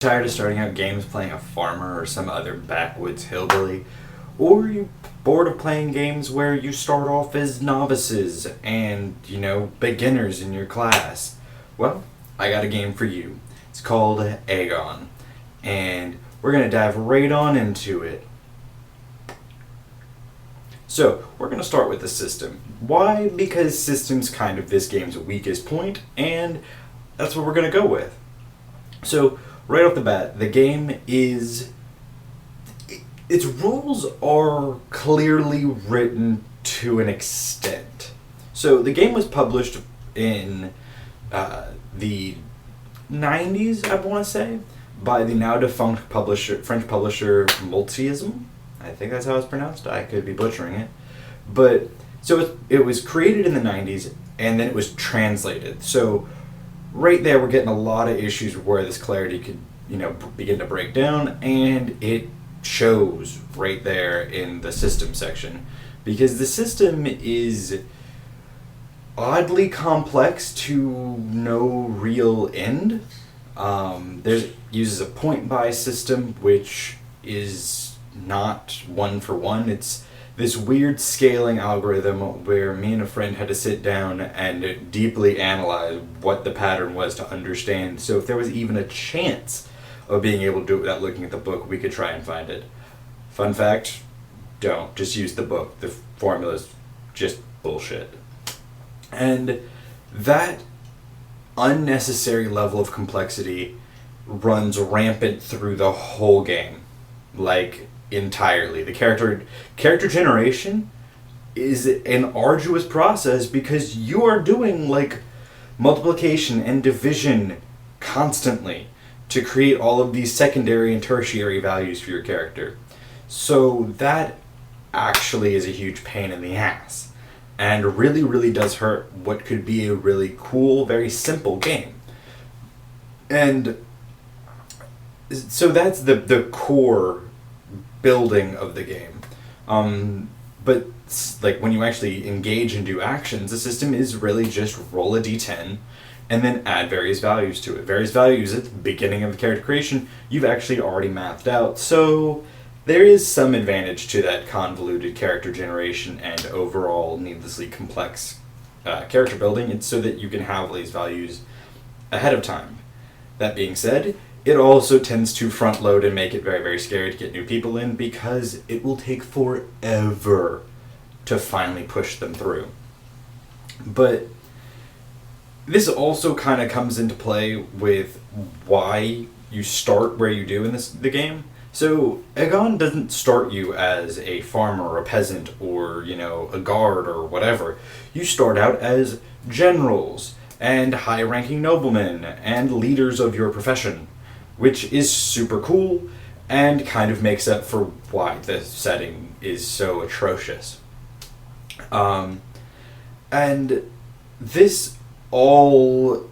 Tired of starting out games playing a farmer or some other backwoods hillbilly? Or are you bored of playing games where you start off as novices and, beginners in your class? Well, I got a game for you. It's called Agone. And we're going to dive right on into it. So, we're going to start with the system. Why? Because system's kind of this game's weakest point, and that's what we're going to go with. So, right off the bat, the game is... its rules are clearly written to an extent. So, the game was published in the 90s, I want to say, by the now defunct French publisher Multisim. I think that's how it's pronounced. I could be butchering it. But, so it was created in the 90s, and then it was translated. So, right there, we're getting a lot of issues where this clarity could, begin to break down, and it shows right there in the system section. Because the system is oddly complex to no real end. Uses a point-buy system, which is not one for one. It's this weird scaling algorithm where me and a friend had to sit down and deeply analyze what the pattern was to understand. So if there was even a chance of being able to do it without looking at the book, we could try and find it. Fun fact, don't. Just use the book. The formula's just bullshit. And that unnecessary level of complexity runs rampant through the whole game. Like, entirely. The character generation is an arduous process because you are doing multiplication and division constantly to create all of these secondary and tertiary values for your character. So that actually is a huge pain in the ass and really, really does hurt what could be a really cool, very simple game. And so that's the core building of the game. But when you actually engage and do actions, the system is really just roll a d10 and then add various values to it. Various values at the beginning of the character creation, you've actually already mapped out. So there is some advantage to that convoluted character generation and overall needlessly complex character building. It's so that you can have these values ahead of time. That being said, it also tends to front load and make it very, very scary to get new people in because it will take forever to finally push them through. But this also kind of comes into play with why you start where you do in the game. So Agone doesn't start you as a farmer or a peasant or, a guard or whatever. You start out as generals and high-ranking noblemen and leaders of your profession, which is super cool and kind of makes up for why the setting is so atrocious. And this all...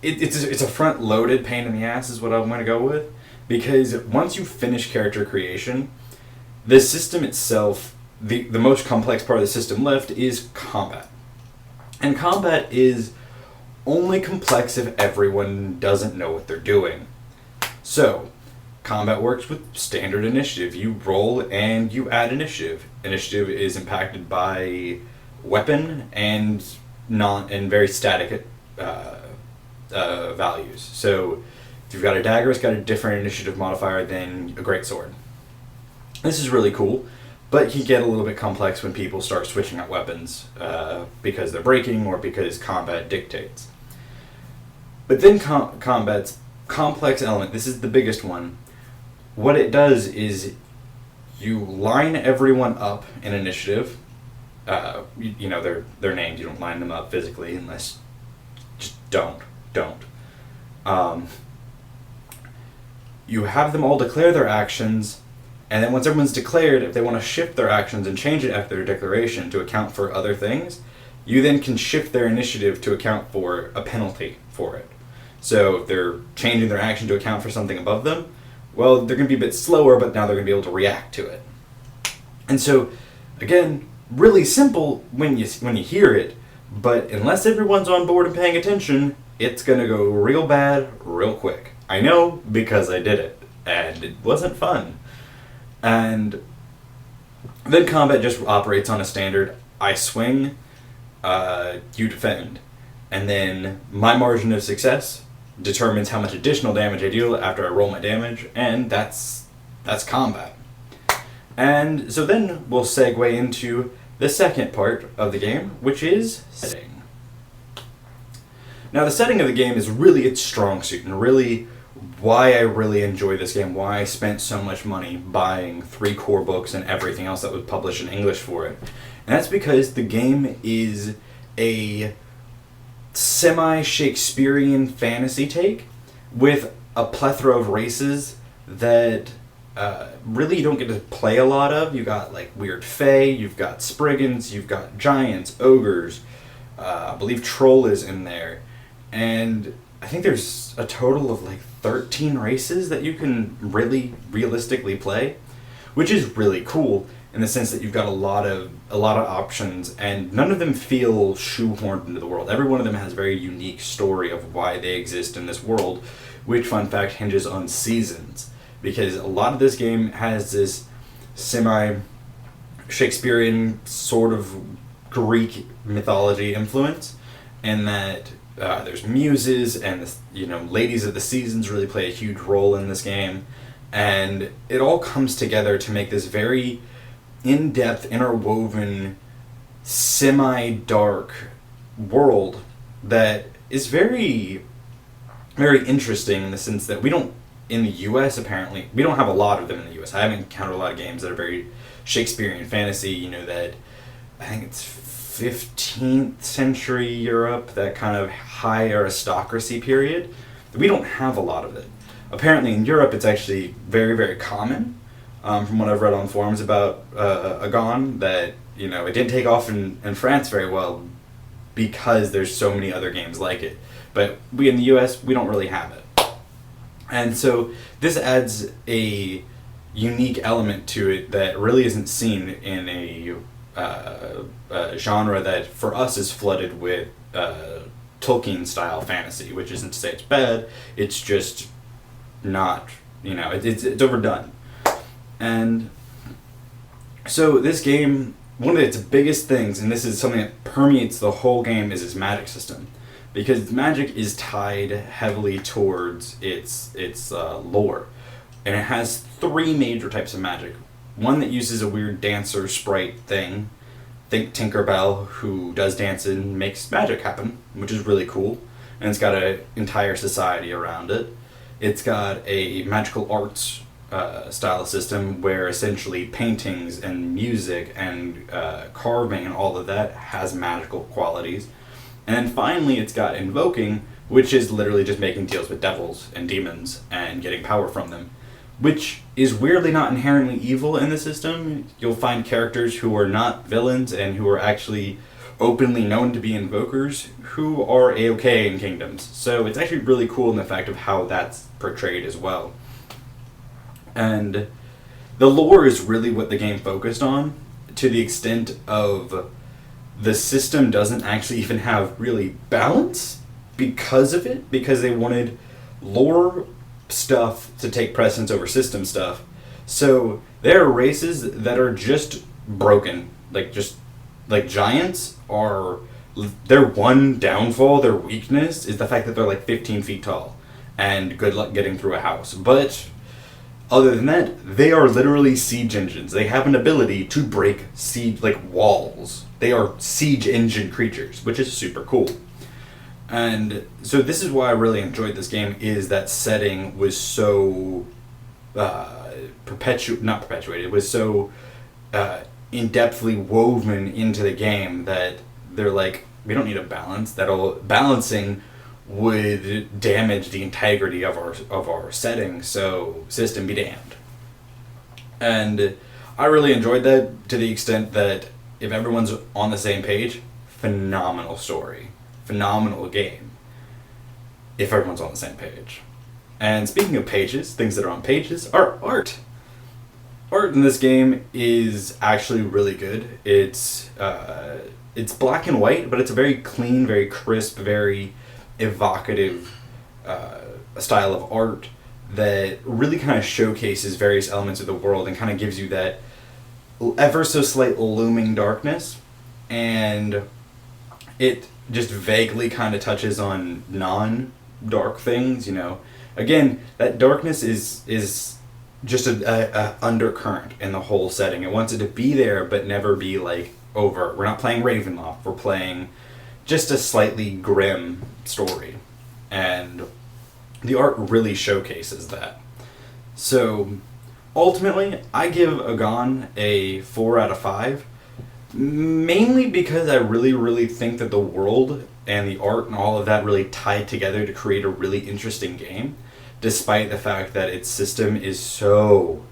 It's a front-loaded pain in the ass is what I'm going to go with, because once you finish character creation, the system itself, the most complex part of the system left is combat. And combat is only complex if everyone doesn't know what they're doing. So, combat works with standard initiative. You roll and you add initiative. Initiative is impacted by weapon and very static values. So, if you've got a dagger, it's got a different initiative modifier than a greatsword. This is really cool, but it can get a little bit complex when people start switching out weapons because they're breaking or because combat dictates. But then combat's complex element, this is the biggest one. What it does is you line everyone up in initiative. They're named. You don't line them up physically unless just don't. You have them all declare their actions, and then once everyone's declared, if they want to shift their actions and change it after their declaration to account for other things, you then can shift their initiative to account for a penalty for it. So if they're changing their action to account for something above them, well, they're going to be a bit slower, but now they're going to be able to react to it. And so, again, really simple when you hear it, but unless everyone's on board and paying attention, it's going to go real bad real quick. I know because I did it, and it wasn't fun. And then combat just operates on a standard, I swing, you defend. And then my margin of success determines how much additional damage I deal after I roll my damage, and that's combat. And so then we'll segue into the second part of the game, which is setting. Now the setting of the game is really its strong suit, and really why I really enjoy this game, why I spent so much money buying 3 core books and everything else that was published in English for it. And that's because the game is a semi-Shakespearean fantasy take with a plethora of races that really you don't get to play a lot of. You've got like weird fae, you've got spriggans, you've got giants, ogres, I believe troll is in there, and I think there's a total of like 13 races that you can really realistically play, which is really cool in the sense that you've got a lot of options, and none of them feel shoehorned into the world. Every one of them has a very unique story of why they exist in this world, which, fun fact, hinges on seasons. Because a lot of this game has this semi-Shakespearean sort of Greek mythology influence, in that there's muses and ladies of the seasons really play a huge role in this game, and it all comes together to make this very in-depth, interwoven, semi-dark world that is very, very interesting in the sense that we don't, in the US apparently, we don't have a lot of them in the US. I haven't encountered a lot of games that are very Shakespearean fantasy, that I think it's 15th century Europe, that kind of high aristocracy period. We don't have a lot of it. Apparently in Europe it's actually very, very common, from what I've read on forums about Agone, that it didn't take off in France very well because there's so many other games like it. But we in the US, we don't really have it. And so this adds a unique element to it that really isn't seen in a genre that for us is flooded with Tolkien-style fantasy, which isn't to say it's bad, it's just not, it's overdone. And so this game, one of its biggest things, and this is something that permeates the whole game, is its magic system. Because magic is tied heavily towards its lore. And it has 3 major types of magic. One that uses a weird dancer sprite thing. Think Tinkerbell, who does dance and makes magic happen, which is really cool. And it's got an entire society around it. It's got a magical arts style system where essentially paintings and music and carving and all of that has magical qualities. And then finally it's got invoking, which is literally just making deals with devils and demons and getting power from them, which is weirdly not inherently evil in the system. You'll find characters who are not villains and who are actually openly known to be invokers who are A-okay in kingdoms. So it's actually really cool in the fact of how that's portrayed as well. And the lore is really what the game focused on, to the extent of the system doesn't actually even have really balance because of it, because they wanted lore stuff to take precedence over system stuff. So there are races that are just broken, like giants are, their one downfall, their weakness is the fact that they're like 15 feet tall and good luck getting through a house. But other than that, they are literally siege engines. They have an ability to break siege, like walls. They are siege engine creatures, which is super cool. And so this is why I really enjoyed this game, is that setting was so it was so in-depthly woven into the game that they're like, we don't need a balance. Balancing would damage the integrity of our setting, so system be damned. And I really enjoyed that, to the extent that if everyone's on the same page, phenomenal story, phenomenal game, if everyone's on the same page. And speaking of pages, things that are on pages are art. Art in this game is actually really good. It's black and white, but it's a very clean, very crisp, very evocative style of art that really kind of showcases various elements of the world and kind of gives you that ever so slight looming darkness, and it just vaguely kind of touches on non-dark things, you know. Again, that darkness is just a undercurrent in the whole setting. It wants it to be there, but never be like overt. We're not playing Ravenloft. We're playing just a slightly grim story, and the art really showcases that. So ultimately, I give Agone a 4 out of 5, mainly because I really think that the world and the art and all of that really tied together to create a really interesting game, despite the fact that its system is so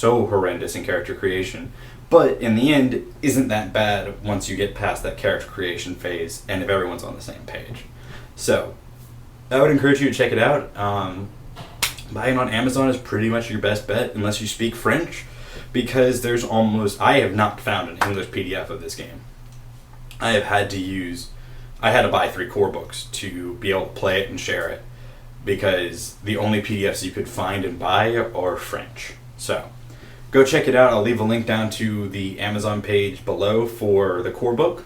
horrendous in character creation. But in the end, isn't that bad once you get past that character creation phase and if everyone's on the same page. So, I would encourage you to check it out. Buying on Amazon is pretty much your best bet unless you speak French, because I have not found an English PDF of this game. I had to buy 3 core books to be able to play it and share it, because the only PDFs you could find and buy are French. So, go check it out. I'll leave a link down to the Amazon page below for the core book.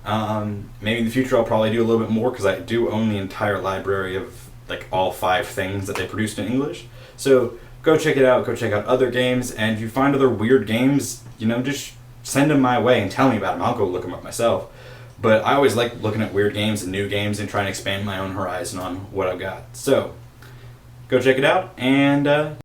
Maybe in the future I'll probably do a little bit more, because I do own the entire library of like all 5 things that they produced in English. So go check it out. Go check out other games, and if you find other weird games, you know, just send them my way and tell me about them. I'll go look them up myself. But I always like looking at weird games and new games and trying to expand my own horizon on what I've got. So go check it out, and